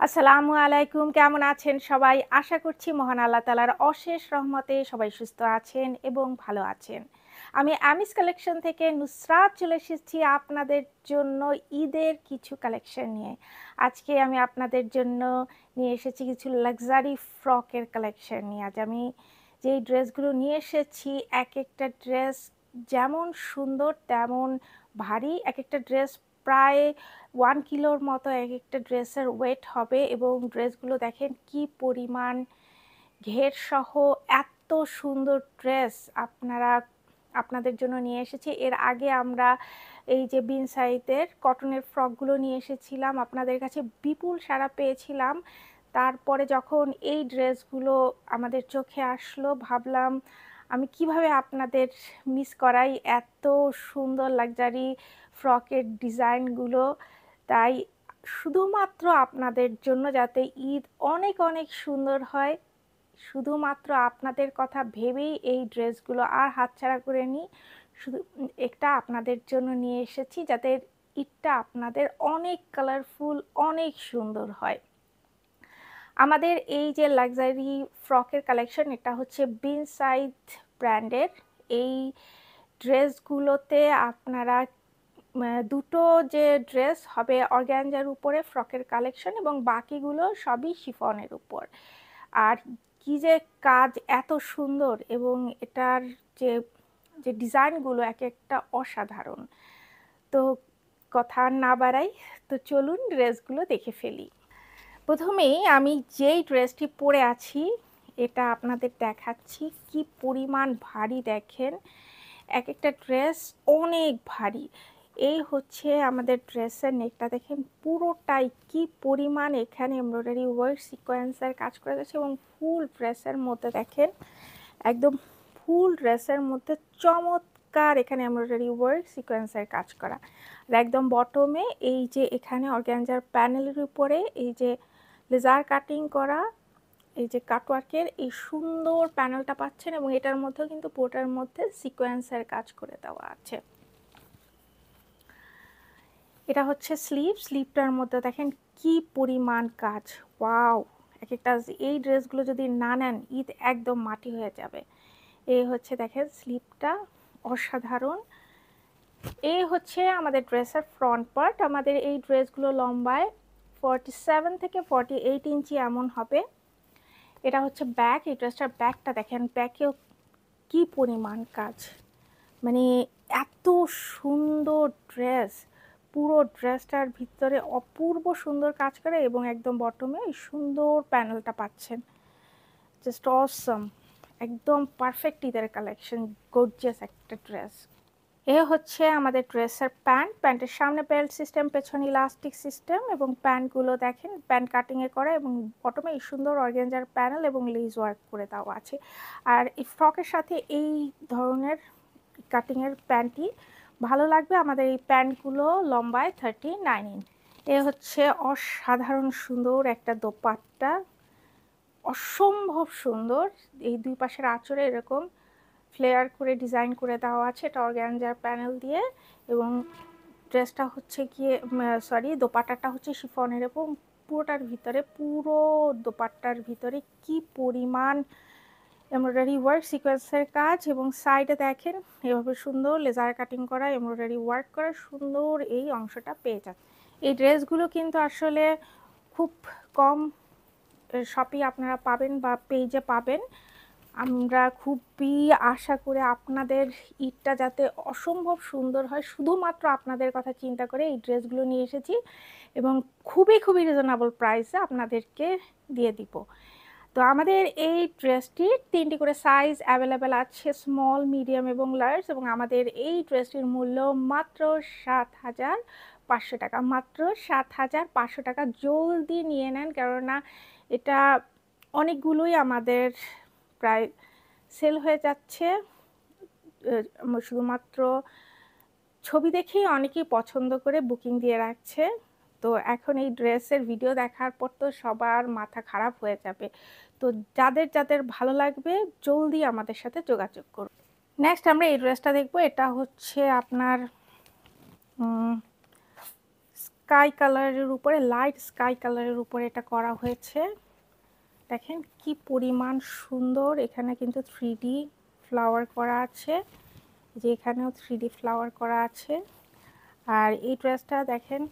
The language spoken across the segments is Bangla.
আসসালামু আলাইকুম। কেমন আছেন সবাই? আশা করছি মহান আল্লাহ তাআলার অশেষ রহমতে সবাই সুস্থ আছেন এবং ভালো আছেন। আমি আমিস কালেকশন থেকে নুসরাত চলে এসেছি আপনাদের জন্য ঈদের কিছু কালেকশন নিয়ে। আজকে আমি আপনাদের জন্য নিয়ে এসেছি কিছু লাক্সারি ফ্রকের কালেকশন নিয়ে। আজ আমি যেই ড্রেসগুলো নিয়ে এসেছি, একেকটা ড্রেস যেমন সুন্দর তেমন ভারী। একেকটা ড্রেস প্রায় 1 কিলোর মতো একেকটা ড্রেসের ওয়েট হবে এবং ড্রেসগুলো দেখেন কি পরিমাণ ঘেরসহ এত সুন্দর ড্রেস আপনাদের জন্য নিয়ে এসেছি। এর আগে আমরা এই যে বিন সাইজের কটনের ফ্রকগুলো নিয়ে এসেছিলাম, আপনাদের কাছে বিপুল সাড়া পেয়েছিলাম। তারপরে যখন এই ড্রেসগুলো আমাদের চোখে আসলো, ভাবলাম আমি কিভাবে আপনাদের মিস করাই এত সুন্দর লাক্সারি ফ্রকের ডিজাইনগুলো। তাই শুধুমাত্র আপনাদের জন্য, যাতে ঈদ অনেক অনেক সুন্দর হয়, শুধুমাত্র আপনাদের কথা ভেবেই এই ড্রেসগুলো আর হাতছাড়া করে নিই। শুধু একটা আপনাদের জন্য নিয়ে এসেছি যাতে ঈদটা আপনাদের অনেক কালারফুল, অনেক সুন্দর হয়। আমাদের এই যে লাক্সারি ফ্রকের কালেকশন, এটা হচ্ছে বিন সাইজ ব্র্যান্ডের। এই ড্রেসগুলোতে আপনারা দুটো যে ড্রেস হবে অর্গ্যানজার উপরে ফ্রকের কালেকশন এবং বাকিগুলো সবই শিফনের উপর। আর কি যে কাজ এত সুন্দর, এবং এটার যে যে ডিজাইনগুলো এক একটা অসাধারণ। তো কথা না বাড়াই, তো চলুন ড্রেসগুলো দেখে ফেলি। প্রথমেই আমি যেই ড্রেসটি পরে আছি এটা আপনাদের দেখাচ্ছি। কি পরিমাণ ভারী দেখেন, এক একটা ড্রেস অনেক ভারী। এই হচ্ছে আমাদের ড্রেসের নেকটা দেখেন, পুরোটাই কি পরিমাণ এখানে এমব্রয়ডারি ওয়ার্ক সিকোয়েন্সের কাজ করা গেছে এবং ফুল ড্রেসের মধ্যে দেখেন একদম ফুল ড্রেসের মধ্যে চমৎকার এখানে এমব্রয়ডারি ওয়ার্ক সিকোয়েন্সের কাজ করা। আর একদম বটমে এই যে এখানে অর্গ্যানজার প্যানেলের উপরে এই যে লেজার কাটিং করা এই যে কাটওয়ার্কের এই সুন্দর প্যানেলটা পাচ্ছেন এবং এটার মধ্যেও কিন্তু পুরোটার মধ্যে সিকোয়েন্সের কাজ করে দেওয়া আছে। এটা হচ্ছে স্লিভটার মধ্যে দেখেন কি পরিমাণ কাজ। ওয়াও! এক একটা এই ড্রেসগুলো যদি না নেন ঈদ একদম মাটি হয়ে যাবে। এই হচ্ছে দেখেন স্লিভটা অসাধারণ। এই হচ্ছে আমাদের ড্রেসের ফ্রন্ট পার্ট। আমাদের এই ড্রেসগুলো লম্বায় 47 থেকে 48 ইঞ্চি এমন হবে। এটা হচ্ছে ব্যাক। এই ড্রেসটার ব্যাকটা দেখেন, ব্যাকেও কি পরিমাণ কাজ, মানে এত সুন্দর ড্রেস। পুরো ড্রেসটার ভিতরে অপূর্ব সুন্দর কাজ করে এবং একদম বটমে এই সুন্দর প্যানেলটা পাচ্ছেন। জাস্ট অসম, একদম পারফেক্ট ঈদের কালেকশন, গর্জিয়াস একটা ড্রেস। এ হচ্ছে আমাদের ড্রেসের প্যান্টের সামনে বেল্ট সিস্টেম, পেছনে ইলাস্টিক সিস্টেম এবং প্যান্টগুলো দেখেন প্যান্ট কাটিংয়ে করা এবং বটমে এই সুন্দর অর্গানজার প্যানেল এবং লেস ওয়ার্ক করে দেওয়া আছে। আর এই ফ্রকের সাথে এই ধরনের কাটিংয়ের প্যান্টই ভালো লাগবে। আমাদের এই প্যান্টগুলো লম্বায় 39 ইঞ্চ। এ হচ্ছে অসাধারণ সুন্দর একটা দোপাট্টা, অসম্ভব সুন্দর। এই দুই পাশের আঁচড়ে এরকম ফ্লেয়ার করে ডিজাইন করে দেওয়া আছে, এটা অর্গানজার প্যানেল দিয়ে। এবং ড্রেসটা হচ্ছে গিয়ে দোপাট্টাটা হচ্ছে শিফনের এবং পুরোটার ভিতরে, পুরো দোপাট্টার ভিতরে কি পরিমাণ এমব্রয়ডারি ওয়ার্ক সিকোয়েন্সের কাজ এবং সাইডে দেখেন এভাবে সুন্দর লেজার কাটিং করা এমব্রয়ডারি ওয়ার্ক করা সুন্দর এই অংশটা পেয়ে যাচ্ছে। এই ড্রেসগুলো কিন্তু আসলে খুব কম শপে আপনারা পাবেন বা পেজে পাবেন। আমরা খুবই আশা করে আপনাদের ঈদটা যাতে অসম্ভব সুন্দর হয়, শুধুমাত্র আপনাদের কথা চিন্তা করে এই ড্রেসগুলো নিয়ে এসেছি এবং খুবই খুবই রিজনেবল প্রাইসে আপনাদেরকে দিয়ে দিব। তো আমাদের এই ড্রেসটির 3টি করে সাইজ অ্যাভেলেবেল আছে, স্মল, মিডিয়াম এবং লার্জ। এবং আমাদের এই ড্রেসটির মূল্য মাত্র 7,500 টাকা, মাত্র 7,500 টাকা। জলদি নিয়ে নেন, কেননা এটা অনেকগুলোই আমাদের প্রায় সেল হয়ে যাচ্ছে। শুধুমাত্র ছবি দেখেই অনেকেই পছন্দ করে বুকিং দিয়ে রাখছে। তো এখন এই ড্রেসের ভিডিও দেখার পর তো সবার মাথা খারাপ হয়ে যাবে। তো যাদের যাদের ভালো লাগবে জলদি আমাদের সাথে যোগাযোগ করুন। নেক্সট আমরা এই ড্রেসটা দেখব। এটা হচ্ছে আপনার স্কাই কালারের উপরে, লাইট স্কাই কালারের উপরে এটা করা হয়েছে। দেখেন কি পরিমাণ সুন্দর। এখানে কিন্তু 3D ফ্লাওয়ার করা আছে, যে এখানেও 3D ফ্লাওয়ার করা আছে। আর এই ড্রেসটা দেখেন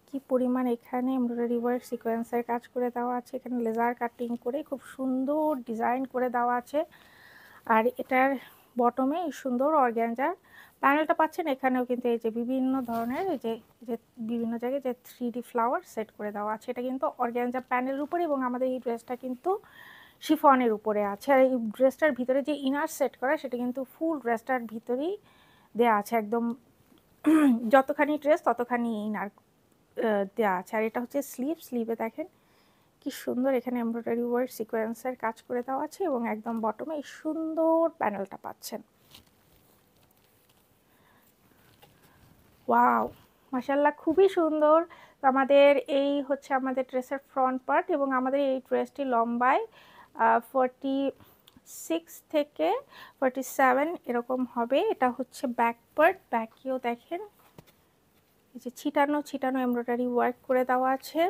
কি পরিমাণ এখানে এমব্রয়ডারি ওয়ার্ক সিকোয়েন্সের কাজ করে দেওয়া আছে, এখানে লেজার কাটিং করে খুব সুন্দর ডিজাইন করে দেওয়া আছে। আর এটার বটমে এই সুন্দর অর্গ্যানজার প্যানেলটা পাচ্ছেন। এখানেও কিন্তু এই যে বিভিন্ন ধরনের এই যে বিভিন্ন জায়গায় যে 3D ফ্লাওয়ার সেট করে দেওয়া আছে। এটা কিন্তু অর্গ্যানজা প্যানেলের উপরে, এবং আমাদের এই ড্রেসটা কিন্তু শিফনের উপরে আছে। আর এই ড্রেসটার ভিতরে যে ইনার সেট করা, সেটা কিন্তু ফুল ড্রেসটার ভিতরেই দেওয়া আছে। একদম যতখানি ড্রেস ততখানি ইনার দেওয়া আছে। আর এটা হচ্ছে স্লিভে দেখেন কি সুন্দর এখানে এমব্রয়ডারি ওয়ার্ক সিকোয়েন্সের কাজ করে দেওয়া আছে, এবং একদম বটমে এই সুন্দর প্যানেলটা পাচ্ছেন। ওয়াও, মাশাআল্লাহ, খুবই সুন্দর। তো আমাদের এই হচ্ছে আমাদের ড্রেসের ফ্রন্ট পার্ট, এবং আমাদের এই ড্রেসটি লম্বায় 46 থেকে 47 এরকম হবে। এটা হচ্ছে ব্যাক পার্ট। ব্যাকেও দেখেন এই যে ছিটানো এমব্রয়ডারি ওয়ার্ক করে দেওয়া আছে।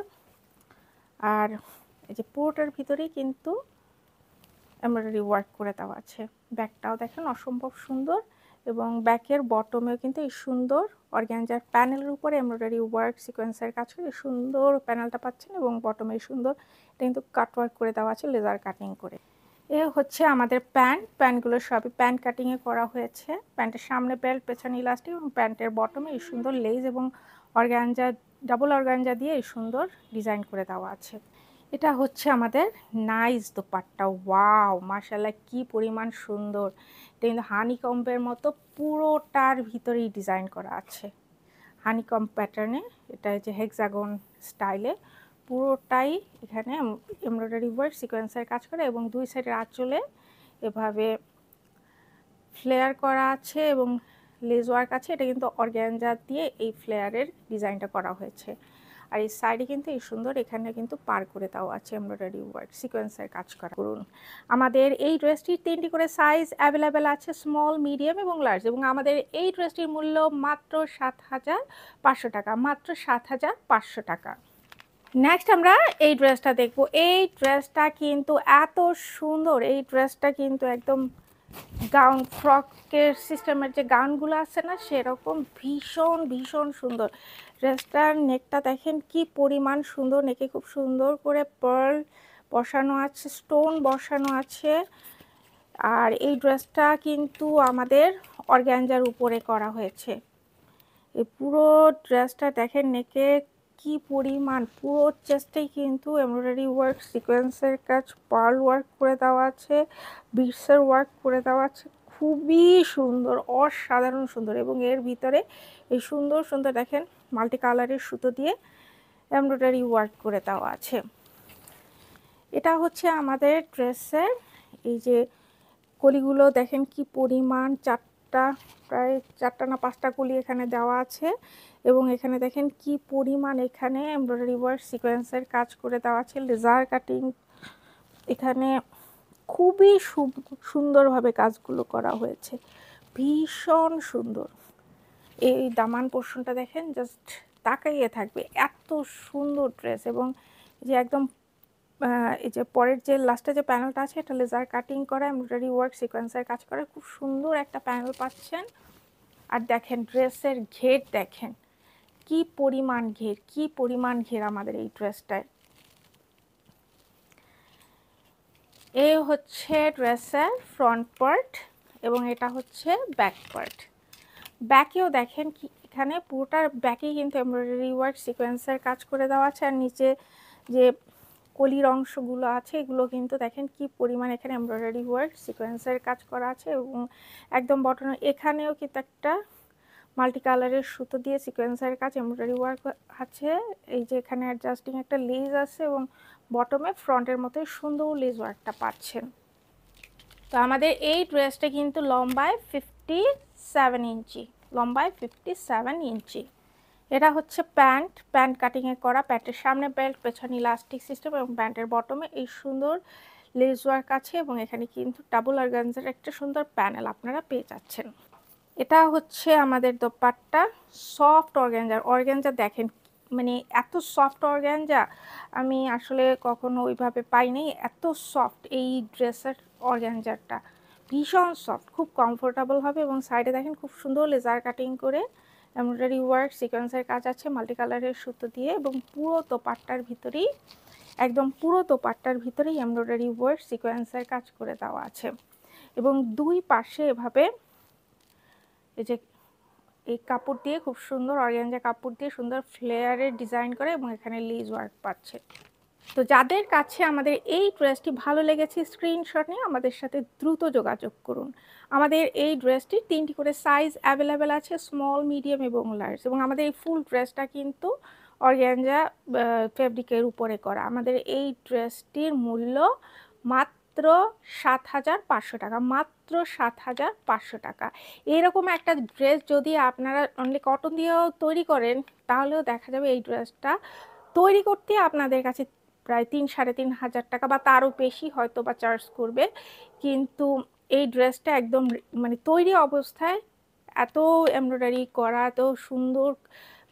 আর এই যে পুরোটার ভিতরেই কিন্তু এমব্রয়ডারি ওয়ার্ক করে দেওয়া আছে। ব্যাকটাও দেখেন অসম্ভব সুন্দর, এবং ব্যাকের বটমেও কিন্তু এই সুন্দর অর্গ্যানজার প্যানেলের উপরে এমব্রয়ডারি ওয়ার্ক সিকোয়েন্সের কাজ করে সুন্দর প্যানেলটা পাচ্ছেন, এবং বটমে সুন্দর এটা কিন্তু কাটওয়ার্ক করে দেওয়া আছে লেজার কাটিং করে। এ হচ্ছে আমাদের প্যান্টগুলো সবই প্যান্ট কাটিংয়ে করা হয়েছে। প্যান্টের সামনে বেল্ট, পেছনে ইলাস্টিক, এবং প্যান্টের বটমে এই সুন্দর লেস এবং অর্গ্যানজা, ডাবল অর্গ্যানজা দিয়ে এই সুন্দর ডিজাইন করে দেওয়া আছে। এটা হচ্ছে আমাদের নাইস দোপাট্টা। ওয়াও, মাশাআল্লাহ, কি পরিমাণ সুন্দর। এটা কিন্তু হানিকম্বের মতো পুরোটার ভিতরেই ডিজাইন করা আছে, হানিকম্ব প্যাটার্নে। এটা যে হেক্সাগন স্টাইলে পুরোটাই এখানে এমব্রয়ডারি ওয়ার্ক সিকোয়েন্সের কাজ করে, এবং দুই সাইডের আঁচলে এভাবে ফ্লেয়ার করা আছে এবং লেস ওয়ার্ক আছে। এটা কিন্তু অর্গ্যানজা দিয়ে এই ফ্লেয়ারের ডিজাইনটা করা হয়েছে। আর এই সাইডে কিন্তু এই সুন্দর এখানে কিন্তু পার করে দেওয়া আছে এমব্রয়ডারি ওয়ার্ক সিকোয়েন্সের কাজ করা। করুন, আমাদের এই ড্রেসটির 3টি করে সাইজ অ্যাভেলেবেল আছে, স্মল, মিডিয়াম এবং লার্জ, এবং আমাদের এই ড্রেসটির মূল্য মাত্র 7,500 টাকা, মাত্র 7,500 টাকা। নেক্সট আমরা এই ড্রেসটা দেখব। এই ড্রেসটা কিন্তু এত সুন্দর, এই ড্রেসটা কিন্তু একদম গাউন, ফ্রকের সিস্টেমের যে গাউনগুলো আছে না, সেরকম ভীষণ সুন্দর। ড্রেসটার নেকটা দেখেন কি পরিমাণ সুন্দর, নেকে খুব সুন্দর করে পার্ল বসানো আছে, স্টোন বসানো আছে। আর এই ড্রেসটা কিন্তু আমাদের অর্গ্যানজার উপরে করা হয়েছে। এই পুরো ড্রেসটা দেখেন নেকে কি পরিমাণ, পুরো চেস্টেই কিন্তু এমব্রয়ডারি ওয়ার্ক সিকোয়েন্সের কাজ, পার্ল ওয়ার্ক করে দেওয়া আছে, বিটসের ওয়ার্ক করে দেওয়া আছে। খুবই সুন্দর, অসাধারণ সুন্দর। এবং এর ভিতরে এই সুন্দর দেখেন মাল্টি কালারের সুতো দিয়ে এমব্রয়ডারি ওয়ার্ক করে দেওয়া আছে। এটা হচ্ছে আমাদের ড্রেসের এই যে কলিগুলো দেখেন কি পরিমাণ, প্রায় 4টা না 5টা কলি এখানে দেওয়া আছে, এবং এখানে দেখেন কি পরিমাণ এখানে এমব্রয়ডারি ওয়ার্ক সিকোয়েন্সের কাজ করে দেওয়া আছে, লেজার কাটিং এখানে খুবই সুন্দরভাবে কাজগুলো করা হয়েছে, ভীষণ সুন্দর। এই দামান পোর্শনটা দেখেন, জাস্ট তাকাইয়ে থাকবে, এত সুন্দর ড্রেস। এবং যে একদম এই যে পরের যে লাস্টে যে প্যানেলটা আছে, এটা লেজার কাটিং করা এমব্রয়ডারি ওয়ার্ক সিকোয়েন্সের কাজ করে খুব সুন্দর একটা প্যানেল পাচ্ছেন। আর দেখেন ড্রেসের ঘের দেখেন কি পরিমাণ ঘের আমাদের এই ড্রেসটায়। এই হচ্ছে ড্রেসের ফ্রন্ট পার্ট, এবং এটা হচ্ছে ব্যাক পার্ট। ব্যাকেও দেখেন কি এখানে পুরোটার ব্যাকেই কিন্তু এমব্রয়ডারি ওয়ার্ক সিকোয়েন্সের কাজ করে দেওয়া আছে। আর নিচে যে কলির অংশগুলো আছে, এগুলো কিন্তু দেখেন কি পরিমাণ এখানে এমব্রয়ডারি ওয়ার্ক সিকোয়েন্সের কাজ করা আছে, এবং একদম বটনে এখানেও কিন্তু একটা মাল্টি কালারের সুতো দিয়ে সিকোয়েন্সের কাজ, এমব্রয়ডারি ওয়ার্ক আছে। এই যে এখানে অ্যাডজাস্টিং একটা লেস আছে, এবং বটমে ফ্রন্টের মতোই সুন্দর লেস ওয়ার্কটা পাচ্ছেন। তো আমাদের এই ড্রেসটা কিন্তু লম্বায় 57 ইঞ্চি, লম্বায় 57 ইঞ্চি। এটা হচ্ছে প্যান্ট কাটিংয়ে করা, প্যান্টের সামনে বেল্ট, পেছনে ইলাস্টিক সিস্টেম, এবং প্যান্টের বটমে এই সুন্দর লেস ওয়ার্ক আছে, এবং এখানে কিন্তু ডাবল অর্গানজার একটা সুন্দর প্যানেল আপনারা পেয়ে যাচ্ছেন। এটা হচ্ছে আমাদের দোপাট্টা, সফট অর্গানজা দেখেন মানে এত সফট অর্গানজা আমি আসলে কখনো ওইভাবে পাইনি। এত সফট এই ড্রেসের অর্গানজাটা, ভীষণ সফট, খুব কমফোর্টেবল হবে। এবং সাইডে দেখেন খুব সুন্দর লেজার কাটিং করে এমব্রয়ডারি ওয়ার্ক সিকোয়েন্সের কাজ আছে মাল্টি কালারের সুতো দিয়ে, এবং পুরো দোপাট্টার ভিতরেই, একদম পুরো দোপাট্টার ভিতরেই এমব্রয়ডারি ওয়ার্ক সিকোয়েন্সের কাজ করে দেওয়া আছে। এবং দুই পাশে এভাবে এই যে এই কাপড় দিয়ে খুব সুন্দর অর্গানজা কাপড় দিয়ে সুন্দর ফ্লেয়ারের ডিজাইন করে, এবং এখানে লেস ওয়ার্ক পাচ্ছে। তো যাদের কাছে আমাদের এই ড্রেসটি ভালো লেগেছে স্ক্রিনশট নিয়ে আমাদের সাথে দ্রুত যোগাযোগ করুন। আমাদের এই ড্রেসটির 3টি করে সাইজ অ্যাভেলেবেল আছে, স্মল, মিডিয়াম এবং লার্জ। এবং আমাদের এই ফুল ড্রেসটা কিন্তু অর্গানজা ফেব্রিকের উপরে করা। আমাদের এই ড্রেসটির মূল্য মাত্র ৭,৫০০ টাকা, মাত্র ৭,৫০০ টাকা। এরকম একটা ড্রেস যদি আপনারা অনলি কটন দিয়েও তৈরি করেন, তাহলেও দেখা যাবে এই ড্রেসটা তৈরি করতে আপনাদের কাছে প্রায় ৩-৩,৫০০ টাকা বা তারও বেশি হয়তো বা চার্জ করবে। কিন্তু এই ড্রেসটা একদম মানে তৈরি অবস্থায় এত এমব্রয়ডারি করা, এত সুন্দর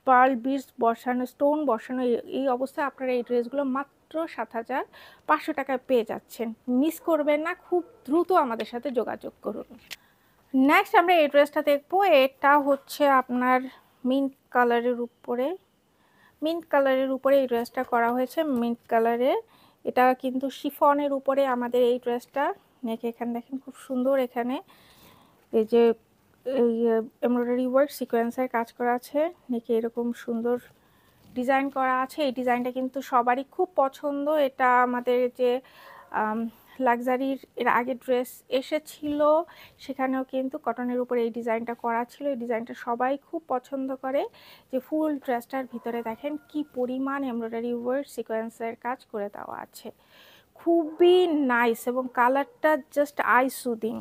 পার্ল বিটস বসানো, স্টোন বসানো, এই অবস্থায় আপনারা এই ড্রেসগুলো মাত্র ৭,৫০০ টাকায় পেয়ে যাচ্ছেন। মিস করবেন না, খুব দ্রুত আমাদের সাথে যোগাযোগ করুন। নেক্সট আমরা এই ড্রেসটা দেখবো। এটা হচ্ছে আপনার মিন্ট কালারের উপরে, মিন্ট কালারের উপরে এই ড্রেসটা করা হয়েছে, মিন্ট কালারে। এটা কিন্তু শিফনের উপরে আমাদের এই ড্রেসটা। নেক এখানে দেখেন খুব সুন্দর, এখানে এই যে এই এমব্রয়ডারি ওয়ার্ক সিকোয়েন্সের কাজ করা আছে, নেকে এরকম সুন্দর ডিজাইন করা আছে। এই ডিজাইনটা কিন্তু সবারই খুব পছন্দ। এটা আমাদের যে লাক্সারির এর আগে ড্রেস এসেছিল, সেখানেও কিন্তু কটনের উপরে এই ডিজাইনটা করা ছিল। এই ডিজাইনটা সবাই খুব পছন্দ করে। যে ফুল ড্রেসটার ভিতরে দেখেন কি পরিমাণ এমব্রয়ডারি ওয়ার্ক সিকোয়েন্সের কাজ করে দেওয়া আছে, খুবই নাইস, এবং কালারটা জাস্ট আই সুদিং।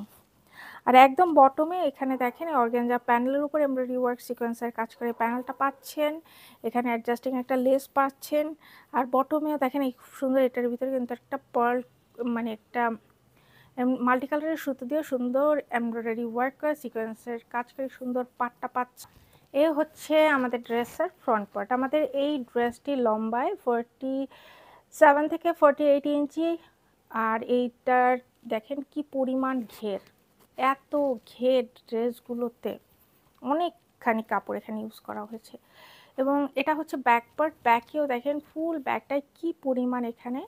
আর একদম বটমে এখানে দেখেন অর্গানজা প্যানেলের উপর এমব্রয়ডারি ওয়ার্ক সিকোয়েন্সের কাজ করে প্যানেলটা পাচ্ছেন, এখানে অ্যাডজাস্টিং একটা লেস পাচ্ছেন। আর বটমেও দেখেন এই খুব সুন্দর, এটার ভিতরে কিন্তু একটা পার্ল মানে একটা মাল্টি কালারের সুতো দিয়ে সুন্দর এমব্রয়ডারি ওয়ার্ক করে সিকোয়েন্সের কাজ করে সুন্দর পাটটা পাচ্ছে। এ হচ্ছে আমাদের ড্রেসের ফ্রন্ট পার্ট। আমাদের এই ড্রেসটি লম্বায় 47 থেকে 48 ইঞ্চি। আর এইটার দেখেন কি পরিমাণ ঘের, এত ঘের ড্রেসগুলোতে, অনেকখানি কাপড় এখানে ইউজ করা হয়েছে। এবং এটা হচ্ছে ব্যাক পার্ট, ব্যাকেও দেখেন ফুল ব্যাকটায় কি পরিমাণ এখানে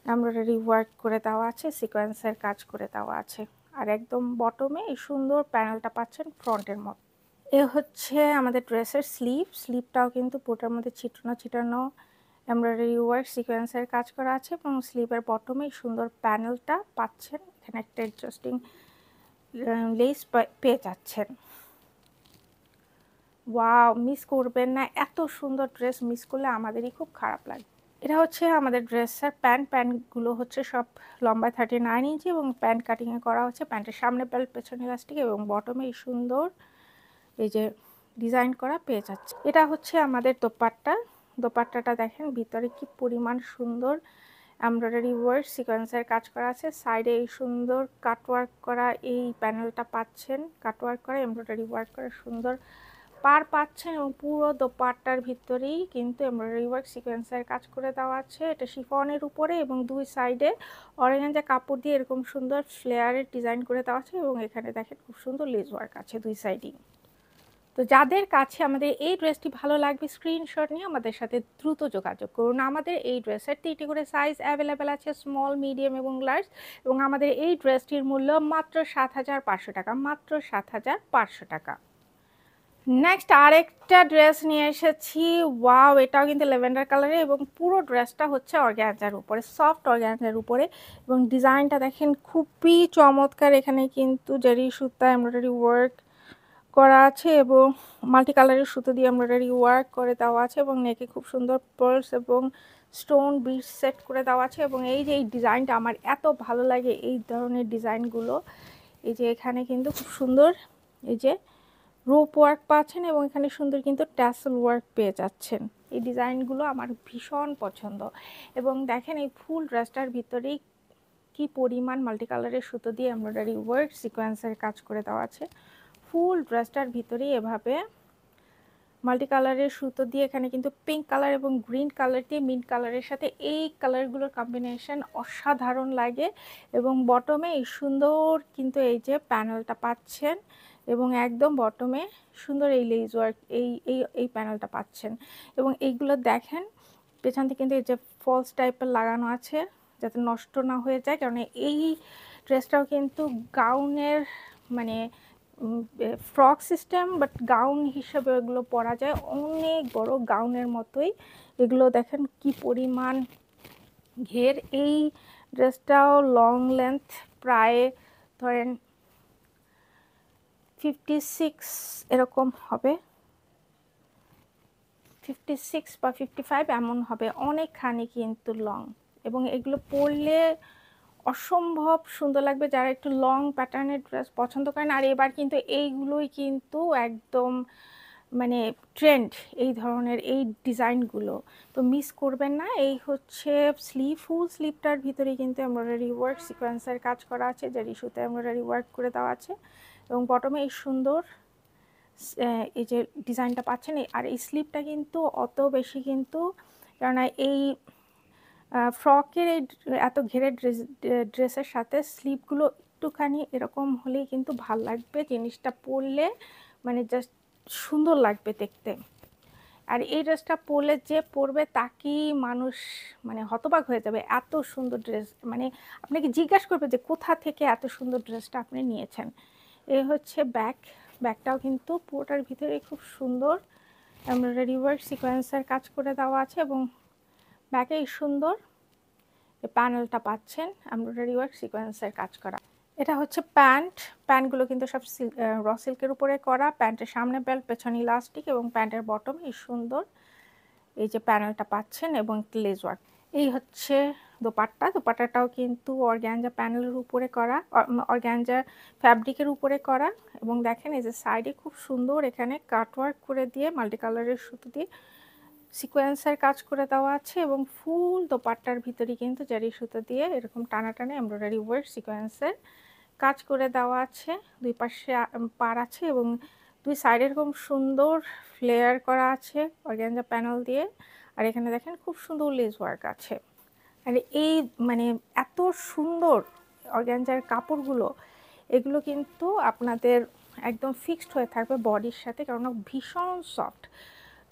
এমব্রয়ডারি ওয়ার্ক করে দেওয়া আছে, সিকোয়েন্সের কাজ করে দেওয়া আছে। আর একদম বটমে এই সুন্দর প্যানেলটা পাচ্ছেন ফ্রন্টের মতো। এ হচ্ছে আমাদের ড্রেসের স্লিভ, স্লিভটাও কিন্তু পুরোটার মধ্যে ছিটানো ছিটানো এমব্রয়ডারি ওয়ার্ক সিকোয়েন্সের কাজ করা আছে, এবং স্লিভের বটমে সুন্দর প্যানেলটা পাচ্ছেন, এখানে একটা অ্যাডজাস্টিং লেস পেয়ে যাচ্ছেন। ওয়াও, মিস করবেন না, এত সুন্দর ড্রেস মিস করলে আমাদেরই খুব খারাপ লাগে। এটা হচ্ছে আমাদের ড্রেসের প্যান্টগুলো হচ্ছে সব লম্বায় 39 ইঞ্চি, এবং প্যান্ট কাটিংয়ে করা হচ্ছে। প্যান্টের সামনে বেল্ট, পেছনে ইলাস্টিক, এবং বটমে এই সুন্দর এই যে ডিজাইন করা পেয়ে যাচ্ছে। এটা হচ্ছে আমাদের দোপাট্টা। দোপাট্টাটা দেখেন ভিতরে কি পরিমাণ সুন্দর এমব্রয়ডারি ওয়ার্ক সিকোয়েন্সের কাজ করা আছে। সাইডে এই সুন্দর কাটওয়ার্ক করা এই প্যানেলটা পাচ্ছেন, কাটওয়ার্ক করা এমব্রয়ডারি ওয়ার্ক করা সুন্দর পার পাচ্ছেন, এবং পুরো দোপাট্টার ভিতরেই কিন্তু এমব্রয়ডারি ওয়ার্ক সিকোয়েন্সের কাজ করে দেওয়া আছে। এটা শিফনের উপরে, এবং দুই সাইডে অরেঞ্জা কাপড় দিয়ে এরকম সুন্দর ফ্লেয়ারের ডিজাইন করে দেওয়া আছে, এবং এখানে দেখেন খুব সুন্দর লেস ওয়ার্ক আছে দুই সাইডেই। তো যাদের কাছে আমাদের এই ড্রেসটি ভালো লাগবে স্ক্রিনশট নিয়ে আমাদের সাথে দ্রুত যোগাযোগ করুন। আমাদের এই ড্রেসের 3টি করে সাইজ অ্যাভেলেবেল আছে, স্মল, মিডিয়াম এবং লার্জ। এবং আমাদের এই ড্রেসটির মূল্য মাত্র ৭,৫০০ টাকা, মাত্র ৭,৫০০ টাকা। নেক্সট আরেকটা ড্রেস নিয়ে এসেছি। ওয়াও, এটাও কিন্তু ল্যাভেন্ডার কালারে, এবং পুরো ড্রেসটা হচ্ছে অর্গানজার উপরে, সফট অর্গানজার উপরে। এবং ডিজাইনটা দেখেন খুবই চমৎকার, এখানে কিন্তু জারি সুতা এমব্রয়ডারি ওয়ার্ক করা আছে, এবং মাল্টি কালারের সুতো দিয়ে এমব্রয়ডারি ওয়ার্ক করে দেওয়া আছে, এবং নেকে খুব সুন্দর পার্লস এবং স্টোন বিটস সেট করে দেওয়া আছে। এবং এই যে এই ডিজাইনটা আমার এত ভালো লাগে, এই ধরনের ডিজাইনগুলো। এই যে এখানে কিন্তু খুব সুন্দর এই যে রোপ ওয়ার্ক পাচ্ছেন, এবং এখানে সুন্দর কিন্তু ট্যাসেল ওয়ার্ক পেয়ে যাচ্ছেন। এই ডিজাইনগুলো আমার ভীষণ পছন্দ। এবং দেখেন এই ফুল ড্রেসটার ভিতরেই কি পরিমাণ মাল্টি কালারের সুতো দিয়ে এমব্রয়ডারি ওয়ার্ক সিকোয়েন্সের কাজ করে দেওয়া আছে। ফুল ড্রেসটার ভিতরেই এভাবে মাল্টি কালারের সুতো দিয়ে এখানে কিন্তু পিঙ্ক কালার এবং গ্রিন কালার দিয়ে মিন্ট কালারের সাথে এই কালারগুলোর কম্বিনেশন অসাধারণ লাগে। এবং বটমে এই সুন্দর কিন্তু এই যে প্যানেলটা পাচ্ছেন এবং একদম বটমে সুন্দর এই লেস ওয়ার্ক এই প্যানেলটা পাচ্ছেন। এবং এইগুলো দেখেন পেছন থেকে কিন্তু এই যে ফলস টাইপের লাগানো আছে যাতে নষ্ট না হয়ে যায়, কারণ এই ড্রেসটাও কিন্তু গাউনের মানে ফ্রক সিস্টেম, বাট গাউন হিসেবে এগুলো পরা যায়, অনেক বড় গাউনের মতোই। এগুলো দেখেন কি পরিমাণ ঘের। এই ড্রেসটাও লং লেন্থ প্রায় ধরেন 56 এরকম হবে, 56 বা 55 এমন হবে, অনেকখানি কিন্তু লং। এবং এগুলো পরলে অসম্ভব সুন্দর লাগবে যারা একটু লং প্যাটার্নের ড্রেস পছন্দ করেন। আর এবার কিন্তু এইগুলোই কিন্তু একদম মানে ট্রেন্ড, এই ধরনের এই ডিজাইনগুলো, তো মিস করবেন না। এই হচ্ছে স্লিভ, ফুল স্লিভটার ভিতরে কিন্তু এমব্রয়ডারি ওয়ার্ক সিকোয়েন্সের কাজ করা আছে, যে ইস্যুতে এমব্রয়ডারি ওয়ার্ক করে দেওয়া আছে। এবং বটমে এই সুন্দর এই যে ডিজাইনটা পাচ্ছেন। আর এই স্লিভটা কিন্তু অত বেশি কিন্তু, কেননা এই ফ্রকের এই এত ঘেরের ড্রেসের সাথে স্লিভগুলো একটুখানি এরকম হলেই কিন্তু ভাল লাগবে, জিনিসটা পরলে মানে জাস্ট সুন্দর লাগবে দেখতে। আর এই ড্রেসটা পরলে যে পরবে তাকেই মানুষ মানে হতবাক হয়ে যাবে, এত সুন্দর ড্রেস, মানে আপনাকে জিজ্ঞাসা করবে যে কোথা থেকে এত সুন্দর ড্রেসটা আপনি নিয়েছেন। এই হচ্ছে ব্যাকটাও কিন্তু পুরোটার ভিতরে খুব সুন্দর এমব্রয়ডারি ওয়ার্ক সিকোয়েন্সের কাজ করে দেওয়া আছে। এবং ব্যাকে এই সুন্দর প্যানেলটা পাচ্ছেন এমব্রয়ডারি ওয়ার্ক সিকোয়েন্সের কাজ করা। এটা হচ্ছে প্যান্টগুলো কিন্তু সব র সিল্কের উপরে করা। প্যান্টের সামনে বেল্ট, পেছনে ইলাস্টিক এবং প্যান্টের বটম এই সুন্দর এই যে প্যানেলটা পাচ্ছেন এবং লেস ওয়ার্ক। এই হচ্ছে দোপাট্টাটাও কিন্তু অর্গ্যাঞ্জা প্যানেলের উপরে করা, অর্গ্যাঞ্জা ফ্যাব্রিকের উপরে করা। এবং দেখেন এই যে সাইডে খুব সুন্দর এখানে কাটওয়ার্ক করে দিয়ে মাল্টি কালারের সুতো দিয়ে সিকোয়েন্সের কাজ করে দেওয়া আছে। এবং ফুল দোপাট্টার ভিতরে কিন্তু জারি সুতো দিয়ে এরকম টানা টানা এমব্রয়ডারি ওয়ার্ক সিকোয়েন্সের কাজ করে দেওয়া আছে। দুই পাশে পার আছে এবং দুই সাইডে এরকম সুন্দর ফ্লেয়ার করা আছে অর্গ্যাঞ্জা প্যানেল দিয়ে। আর এখানে দেখেন খুব সুন্দর লেস ওয়ার্ক আছে। আর এই মানে এত সুন্দর অর্গ্যাঞ্জার কাপড়গুলো, এগুলো কিন্তু আপনাদের একদম ফিক্সড হয়ে থাকবে বডির সাথে, কারণ ভীষণ সফট।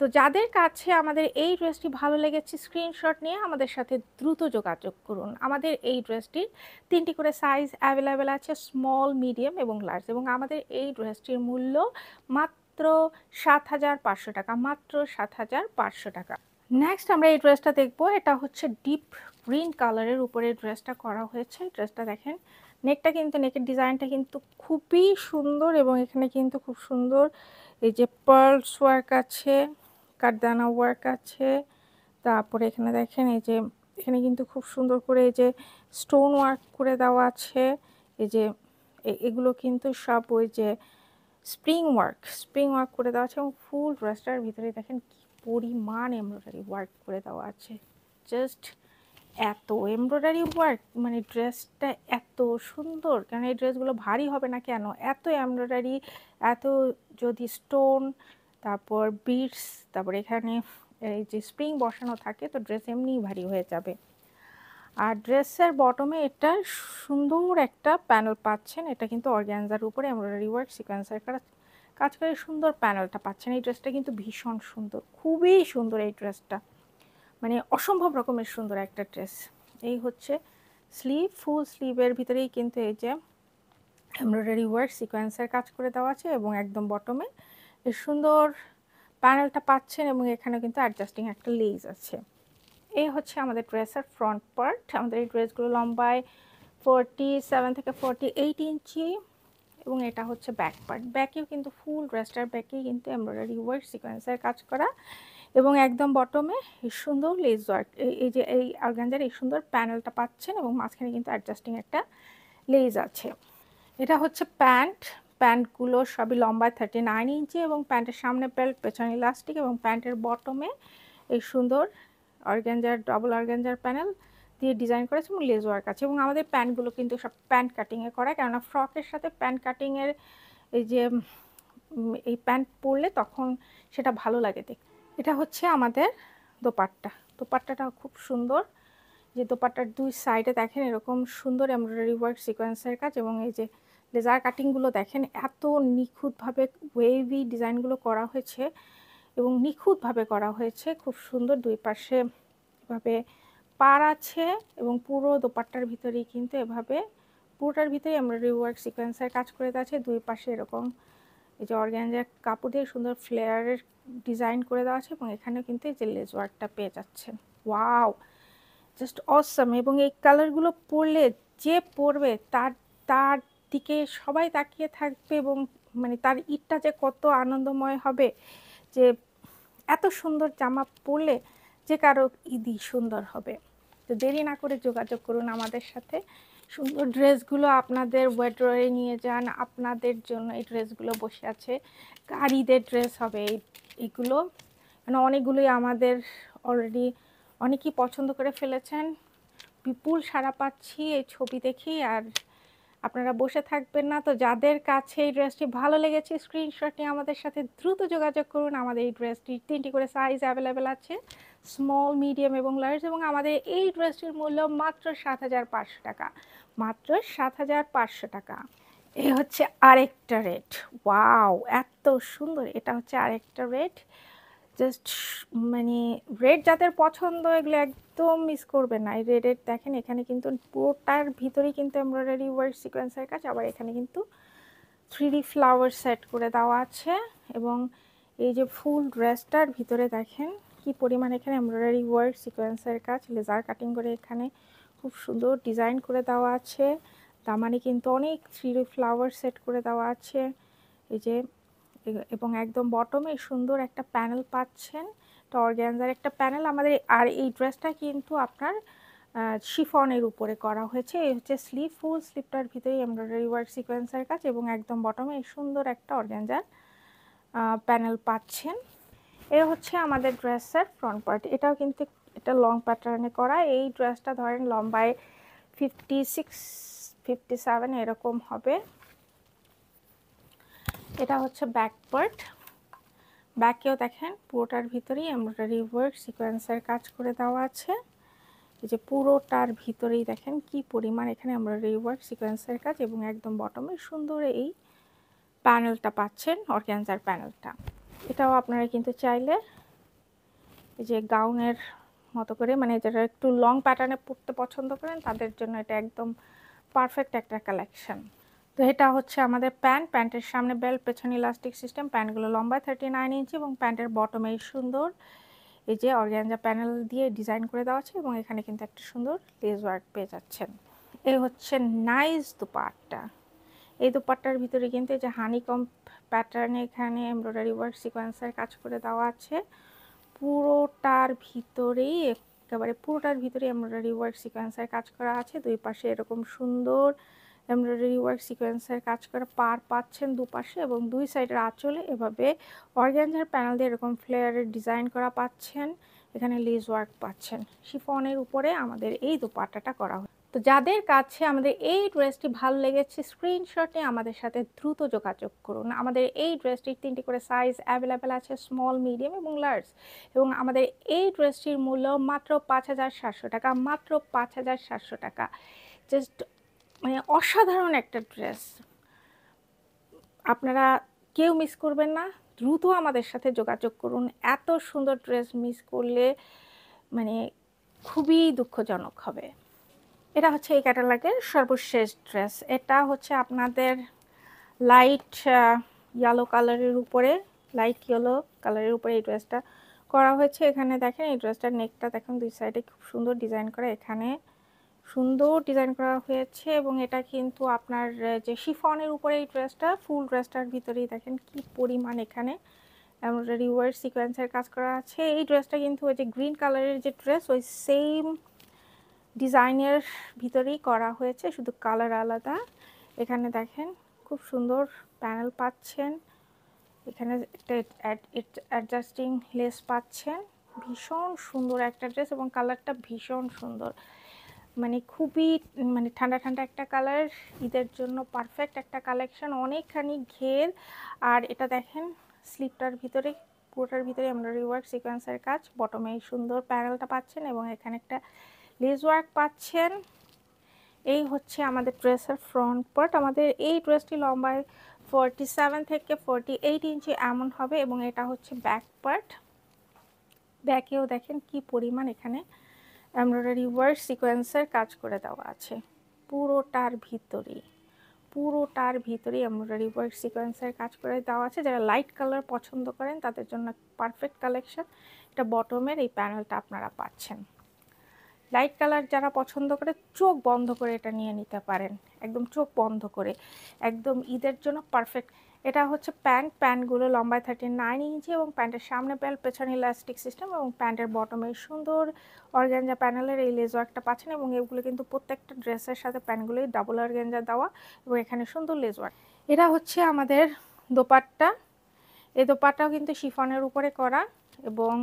তো যাদের কাছে আমাদের এই ড্রেসটি ভালো লেগেছে স্ক্রিনশট নিয়ে আমাদের সাথে দ্রুত যোগাযোগ করুন। আমাদের এই ড্রেসটির 3টি করে সাইজ অ্যাভেলেবেল আছে, স্মল, মিডিয়াম এবং লার্জ। এবং আমাদের এই ড্রেসটির মূল্য মাত্র ৭,৫০০ টাকা, মাত্র ৭,৫০০ টাকা। নেক্সট আমরা এই ড্রেসটা দেখবো। এটা হচ্ছে ডিপ গ্রিন কালারের উপরে ড্রেসটা করা হয়েছে। ড্রেসটা দেখেন, নেকের ডিজাইনটা কিন্তু খুবই সুন্দর এবং এখানে কিন্তু খুব সুন্দর এই যে পার্লস ওয়ার্ক আছে, কাঠদানা ওয়ার্ক আছে। তারপরে এখানে দেখেন এই যে এখানে কিন্তু খুব সুন্দর করে এই যে স্টোন ওয়ার্ক করে দেওয়া আছে। এই যে এগুলো কিন্তু সব ওই যে স্প্রিং ওয়ার্ক করে দেওয়া আছে। এবং ফুল ড্রেসটার ভিতরে দেখেন কি পরিমাণ এমব্রয়ডারি ওয়ার্ক করে দেওয়া আছে, জাস্ট এত এমব্রয়ডারি ওয়ার্ক, মানে ড্রেসটা এত সুন্দর। কারণ এই ড্রেসগুলো ভারী হবে না কেন, এত এমব্রয়ডারি, এত যদি স্টোন, তারপর বিডস, তারপর এখানে এই যে স্প্রিং বসানো থাকে, তো ড্রেস এমনিই ভারী হয়ে যাবে। আর ড্রেসের বটমে এটা সুন্দর একটা প্যানেল পাচ্ছেন, এটা কিন্তু অর্গ্যানজার উপরে এমব্রয়ডারি ওয়ার্ক সিকোয়েন্সের কাজ করে সুন্দর প্যানেলটা পাচ্ছেন। এই ড্রেসটা কিন্তু ভীষণ সুন্দর, খুবই সুন্দর এই ড্রেসটা, মানে অসম্ভব রকমের সুন্দর একটা ড্রেস। এই হচ্ছে স্লিভ, ফুল স্লিভের ভিতরেই কিন্তু এই যে এমব্রয়ডারি ওয়ার্ক সিকোয়েন্সের কাজ করে দেওয়া আছে এবং একদম বটমে এই সুন্দর প্যানেলটা পাচ্ছেন এবং এখানে কিন্তু অ্যাডজাস্টিং একটা লেস আছে। এই হচ্ছে আমাদের ড্রেসের ফ্রন্ট পার্ট। আমাদের এই ড্রেসগুলো লম্বায় 47 থেকে 48 ইঞ্চি। এবং এটা হচ্ছে ব্যাক পার্ট। ব্যাকেও কিন্তু ফুল ড্রেসটার ব্যাকেই কিন্তু এমব্রয়ডারি ওয়ার্ক সিকোয়েন্সের কাজ করা এবং একদম বটমে এই সুন্দর লেস ওয়ার্ক, এই যে এই অর্গানজার এই সুন্দর প্যানেলটা পাচ্ছেন এবং মাঝখানে কিন্তু অ্যাডজাস্টিং একটা লেস আছে। এটা হচ্ছে প্যান্টগুলো সবই লম্বায় 39 ইঞ্চি এবং প্যান্টের সামনে বেল্ট, পেছনে ইলাস্টিক এবং প্যান্টের বটমে এই সুন্দর অর্গানজার ডবল অর্গানজার প্যানেল দিয়ে ডিজাইন করেছে এবং লেস ওয়ার্ক আছে। এবং আমাদের প্যান্টগুলো কিন্তু সব প্যান্ট কাটিংয়ে করা, কেননা ফ্রকের সাথে প্যান্ট কাটিংয়ের এই যে এই প্যান্ট পরলে তখন সেটা ভালো লাগে দেখতে। এটা হচ্ছে আমাদের দোপাট্টা। দোপাট্টাটা খুব সুন্দর, যে দোপাট্টার দুই সাইডে দেখেন এরকম সুন্দর এমব্রয়ডারি ওয়ার্ক সিকোয়েন্সের কাজ, এবং এই যে লেজার কাটিংগুলো দেখেন এত নিখুঁতভাবে ওয়েভি ডিজাইনগুলো করা হয়েছে এবং নিখুঁতভাবে করা হয়েছে, খুব সুন্দর। দুই পাশে এভাবে পাড় আছে এবং পুরো দোপাট্টার ভিতরেই কিন্তু এভাবে পুরোটার ভিতরে এমব্রয়ডারি ওয়ার্ক সিকোয়েন্সের কাজ করে দেওয়া আছে। দুই পাশে এরকম এই যে অর্গানজার কাপড় দিয়ে সুন্দর ফ্লেয়ারের ডিজাইন করে দেওয়া আছে, এবং এখানেও কিন্তু এই যে লেস ওয়ার্কটা পেয়ে যাচ্ছেন। ওয়াও, জাস্ট অসম। এবং এই কালারগুলো পরলে যে পরবে তার তার দিকে সবাই তাকিয়ে থাকবে, এবং মানে তার ঈদটা যে কত আনন্দময় হবে, যে এত সুন্দর জামা পরলে যে কারো ঈদই সুন্দর হবে। তো দেরি না করে যোগাযোগ করুন আমাদের সাথে। সুন্দর ড্রেসগুলো আপনাদের ওয়ার্ড্রবে নিয়ে যান, আপনাদের জন্য এই ড্রেসগুলো বসে আছে। কার ঈদের ড্রেস হবে এইগুলো, মানে অনেকগুলোই আমাদের অলরেডি অনেকেই পছন্দ করে ফেলেছেন। বিপুল সাড়া পাচ্ছি এই ছবি দেখি, আর আপনারা বসে থাকবেন না। তো যাদের কাছে এই ড্রেসটি ভালো লেগেছে স্ক্রিনশট নিয়ে আমাদের সাথে দ্রুত যোগাযোগ করুন। আমাদের এই ড্রেসটি 3টি করে সাইজ অ্যাভেলেবেল আছে, স্মল, মিডিয়াম এবং লার্জ, এবং আমাদের এই ড্রেসটির মূল্য মাত্র ৭৫০০ টাকা, মাত্র ৭৫০০ টাকা। এই হচ্ছে আরেকটা রেট। ওয়াও, এত সুন্দর! এটা হচ্ছে আরেকটা রেট। জাস্ট মানে রেড যাদের পছন্দ এগুলো একদম মিস করবেন না। এই রেডের দেখেন এখানে কিন্তু পুরোটার ভিতরেই কিন্তু এমব্রয়ডারি ওয়ার্ক সিকোয়েন্সের কাজ, আবার এখানে কিন্তু 3D ফ্লাওয়ার সেট করে দেওয়া আছে, এবং এই যে ফুল ড্রেসটার ভিতরে দেখেন কি পরিমাণ এখানে এমব্রয়ডারি ওয়ার্ক সিকোয়েন্সের কাজ, লেজার কাটিং করে এখানে খুব সুন্দর ডিজাইন করে দেওয়া আছে। দামানে কিন্তু অনেক 3D ফ্লাওয়ার সেট করে দেওয়া আছে এই যে, এবং একদম বটমে সুন্দর একটা প্যানেল পাচ্ছেন। তো অর্গানজার একটা প্যানেল আমাদের, আর এই ড্রেসটা কিন্তু আপনার শিফনের উপরে করা হয়েছে। এই হচ্ছে স্লিভ, ফুল স্লিভটার ভিতরে এমব্রয়ডারি ওয়ার্ক সিকোয়েন্সের কাজ, এবং একদম বটমে এই সুন্দর একটা অর্গানজার প্যানেল পাচ্ছেন। এ হচ্ছে আমাদের ড্রেসের ফ্রন্ট পার্ট। এটাও কিন্তু এটা লং প্যাটার্নে করা। এই ড্রেসটা ধরেন লম্বায় 56, 57 এরকম হবে। এটা হচ্ছে ব্যাক পার্ট। ব্যাকেও দেখেন পুরোটার ভিতরেই এমব্রয়ডারি ওয়ার্ক সিকোয়েন্সের কাজ করে দেওয়া আছে। এই যে পুরোটার ভিতরেই দেখেন কি পরিমাণ এখানে এমব্রয়ডারি ওয়ার্ক সিকোয়েন্সের কাজ, এবং একদম বটমে সুন্দর এই প্যানেলটা পাচ্ছেন, অর্গানজার প্যানেলটা। এটাও আপনারা কিন্তু চাইলে এই যে গাউনের মতো করে, মানে যারা একটু লং প্যাটার্নে পরতে পছন্দ করেন তাদের জন্য এটা একদম পারফেক্ট একটা কালেকশন। তো এটা হচ্ছে আমাদের প্যান্ট। প্যান্টের সামনে বেল্ট, পেছনে ইলাস্টিক সিস্টেম। প্যান্টগুলো লম্বায় 39 ইঞ্চি, এবং প্যান্টের বটমে সুন্দর এই যে অর্গানজা প্যানেল দিয়ে ডিজাইন করে দেওয়া আছে, এবং এখানে কিন্তু একটা সুন্দর লেস ওয়ার্ক পেয়ে যাচ্ছেন। এই হচ্ছে নাইস দুপাট্টা। এই দুপাট্টার ভিতরে কিন্তু এই যে হানিকম প্যাটার্নে এখানে এমব্রয়ডারি ওয়ার্ক সিকোয়েন্সের কাজ করে দেওয়া আছে। পুরোটার ভিতরেই একেবারে পুরোটার ভিতরে এমব্রয়ডারি ওয়ার্ক সিকোয়েন্সের কাজ করা আছে। দুই পাশে এরকম সুন্দর এমব্রয়ডারি ওয়ার্ক সিকোয়েন্সের কাজ করা পার পাচ্ছেন দুপাশে, এবং দুই সাইডের আঁচলে এভাবে অর্গানজার প্যানেল দিয়ে এরকম ফ্লেয়ারের ডিজাইন করা পাচ্ছেন। এখানে লেস ওয়ার্ক পাচ্ছেন। শিফনের উপরে আমাদের এই দোপাট্টাটা করা হয়। তো যাদের কাছে আমাদের এই ড্রেসটি ভালো লেগেছে স্ক্রিনশটে আমাদের সাথে দ্রুত যোগাযোগ করুন। আমাদের এই ড্রেসটির 3টি করে সাইজ অ্যাভেলেবেল আছে, স্মল, মিডিয়াম এবং লার্জ, এবং আমাদের এই ড্রেসটির মূল্য মাত্র ৫৭০০ টাকা, মাত্র ৫৭০০ টাকা। জাস্ট মানে অসাধারণ একটা ড্রেস, আপনারা কেউ মিস করবেন না। দ্রুত আমাদের সাথে যোগাযোগ করুন। এত সুন্দর ড্রেস মিস করলে মানে খুবই দুঃখজনক হবে। এটা হচ্ছে এই ক্যাটালগের সর্বশেষ ড্রেস। এটা হচ্ছে আপনাদের লাইট ইয়েলো কালারের উপরে, লাইট ইয়েলো কালারের উপরে এই ড্রেসটা করা হয়েছে। এখানে দেখেন এই ড্রেসটার নেকটা দেখেন দুই সাইডে খুব সুন্দর ডিজাইন করা, এখানে সুন্দর ডিজাইন করা হয়েছে, এবং এটা কিন্তু আপনার যে শিফনের উপরে এই ড্রেসটা, ফুল ড্রেসটার ভিতরেই দেখেন কি পরিমাণ এখানে এমব্রয়ডারি ওয়ার্ক সিকোয়েন্সের কাজ করা আছে। এই ড্রেসটা কিন্তু ওই যে গ্রিন কালারের যে ড্রেস ওই সেম ডিজাইনের ভিতরেই করা হয়েছে, শুধু কালার আলাদা। এখানে দেখেন খুব সুন্দর প্যানেল পাচ্ছেন, এখানে একটা অ্যাডজাস্টিং লেস পাচ্ছেন। ভীষণ সুন্দর একটা ড্রেস, এবং কালারটা ভীষণ সুন্দর। মানে খুবই মানে ঠান্ডা ঠান্ডা একটা কালার, ঈদের জন্য পারফেক্ট একটা কালেকশন, অনেকখানি ঘের। আর এটা দেখেন স্লিপটার ভিতরে, পুরোটার ভিতরে এমব্রয়ডারি ওয়ার্ক সিকোয়েন্সের কাজ, বটমে এই সুন্দর প্যানেলটা পাচ্ছেন এবং এখানে একটা লেস ওয়ার্ক পাচ্ছেন। এই হচ্ছে আমাদের ড্রেসের ফ্রন্ট পার্ট। আমাদের এই ড্রেসটি লম্বায় 47 থেকে 48 ইঞ্চি এমন হবে এবং এটা হচ্ছে ব্যাক পার্ট। ব্যাকেও দেখেন কি পরিমাণ এখানে এমব্রয়ডারি ওয়ার্ক সিকোয়েন্সের কাজ করে দেওয়া আছে। পুরোটার ভিতরেই এমব্রয়ডারি ওয়ার্ক সিকোয়েন্সের কাজ করে দেওয়া আছে। যারা লাইট কালার পছন্দ করেন তাদের জন্য পারফেক্ট কালেকশন। এটা বটমের এই প্যানেলটা আপনারা পাচ্ছেন। লাইট কালার যারা পছন্দ করে চোখ বন্ধ করে এটা নিয়ে নিতে পারেন, একদম চোখ বন্ধ করে, একদম ঈদের জন্য পারফেক্ট। এটা হচ্ছে প্যান্টগুলো লম্বায় 39 ইঞ্চি এবং প্যান্টের সামনে বেল্ট, পেছনে ইলাস্টিক সিস্টেম এবং প্যান্টের বটমে সুন্দর অর্গানজা প্যানেলের এই লেস ওয়ার্কটা পাচ্ছেন এবং এগুলো কিন্তু প্রত্যেকটা ড্রেসের সাথে প্যান্টগুলোই ডাবল অর্গানজা দেওয়া এবং এখানে সুন্দর লেস ওয়ার্ক। এটা হচ্ছে আমাদের দোপাট্টা। এই দোপাট্টাও কিন্তু শিফনের উপরে করা এবং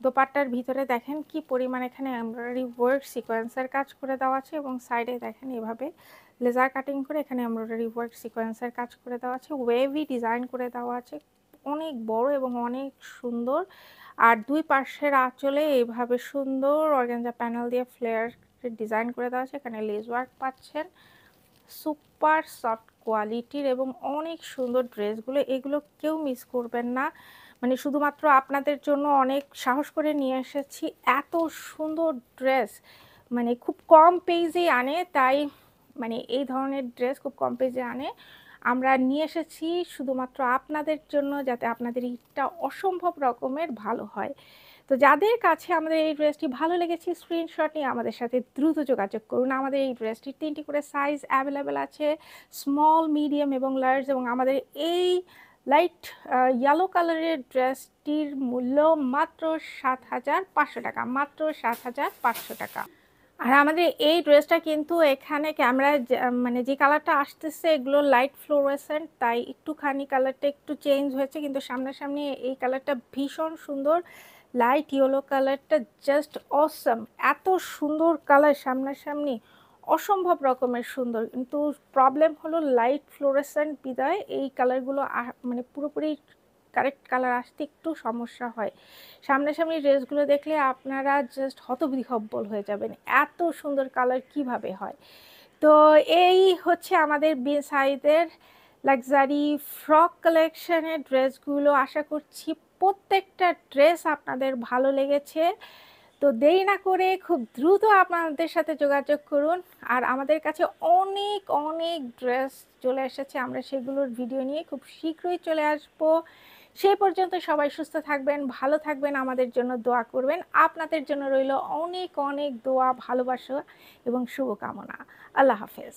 দোপাট্টার ভিতরে দেখেন কি পরিমাণ এখানে এমব্রয়ডারি ওয়ার্ক সিকোয়েন্সের কাজ করে দেওয়া আছে এবং সাইডে দেখেন এভাবে লেজার কাটিং করে এখানে এমব্রয়ডারি ওয়ার্ক সিকোয়েন্সের কাজ করে দেওয়া আছে, ওয়েভি ডিজাইন করে দেওয়া আছে, অনেক বড় এবং অনেক সুন্দর। আর দুই পাশের আঁচলে এইভাবে সুন্দর অর্গানজা প্যানেল দিয়ে ফ্লেয়ার ডিজাইন করে দেওয়া আছে। এখানে লেস ওয়ার্ক পাচ্ছেন, সুপার সফট কোয়ালিটির এবং অনেক সুন্দর ড্রেসগুলো, এগুলো কেউ মিস করবেন না। মানে শুধুমাত্র আপনাদের জন্য অনেক সাহস করে নিয়ে এসেছি, এত সুন্দর ড্রেস মানে খুব কম পেজেই আনে, তাই মানে এই ধরনের ড্রেস খুব কম পেজে আনে, আমরা নিয়ে এসেছি শুধুমাত্র আপনাদের জন্য, যাতে আপনাদের ঈদটা অসম্ভব রকমের ভালো হয়। তো যাদের কাছে আমাদের এই ড্রেসটি ভালো লেগেছে স্ক্রিনশট নিয়ে আমাদের সাথে দ্রুত যোগাযোগ করুন। আমাদের এই ড্রেসটির 3টি করে সাইজ অ্যাভেলেবেল আছে, স্মল, মিডিয়াম এবং লার্জ। এবং আমাদের এই লাইট ইয়েলো কালারের ড্রেসটির মূল্য মাত্র 7,500 টাকা, মাত্র 7,500 টাকা। আর আমাদের এই ড্রেসটা কিন্তু এখানে ক্যামেরায় মানে যে কালারটা আসতেছে এগুলো লাইট ফ্লোরেসেন্ট, তাই একটুখানি কালারটা একটু চেঞ্জ হয়েছে, কিন্তু সামনাসামনি এই কালারটা ভীষণ সুন্দর। লাইট ইয়েলো কালারটা জাস্ট অসম, এত সুন্দর কালার সামনাসামনি, অসম্ভব রকমের সুন্দর। কিন্তু প্রবলেম হলো লাইট ফ্লোরেসেন্ট বিদায় এই কালারগুলো মানে পুরোপুরি কারেক্ট কালার আসতে একটু সমস্যা হয়। সামনাসামনি ড্রেসগুলো দেখলে আপনারা জাস্ট হতবিহ্বল হয়ে যাবেন, এত সুন্দর কালার কিভাবে হয়। তো এই হচ্ছে আমাদের বিনসাইদের লাক্সারি ফ্রক কালেকশনের ড্রেসগুলো। আশা করছি প্রত্যেকটা ড্রেস আপনাদের ভালো লেগেছে। তো দেরি না করে খুব দ্রুত আপনাদের সাথে যোগাযোগ করুন। আর আমাদের কাছে অনেক অনেক ড্রেস চলে এসেছে, আমরা সেগুলোর ভিডিও নিয়ে খুব শীঘ্রই চলে আসব। সেই পর্যন্ত সবাই সুস্থ থাকবেন, ভালো থাকবেন, আমাদের জন্য দোয়া করবেন। আপনাদের জন্য রইল অনেক অনেক দোয়া, ভালোবাসা এবং শুভকামনা। আল্লাহ হাফেজ।